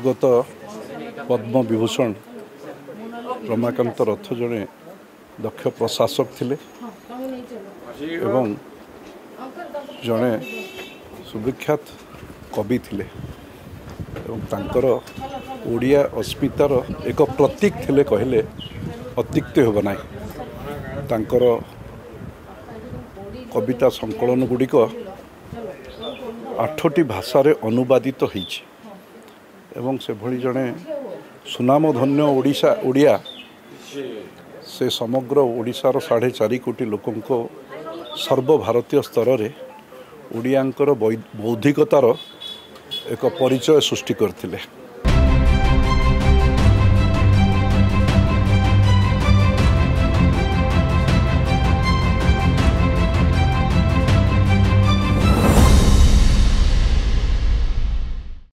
ସ୍ୱର୍ଗତ ପଦ୍ମ ବିଭୂଷଣ ରମାକାନ୍ତ ରଥ ଜଣେ ଦକ୍ଷ ପ୍ରଶାସକ ଥିଲେ ଏବଂ ଜଣେ ସୁବିଖ୍ୟାତ କବି ଥିଲେ ଏବଂ ତାଙ୍କର ଓଡ଼ିଆ अस्मितार एक प्रतीक थिले कहले अत्युक्ति होब ना। तांकर कविता संकलन गुड़िक 8टी भाषारे अनुवादित होइछि एवं से भली जड़े सुनामधन्य ओडिया से समग्र ओडिशार 4.5 कोटी लोकंको सर्वभारतीय स्तर में ओडियांकर बौद्धिकतार एक परिचय सृष्टि करथिले।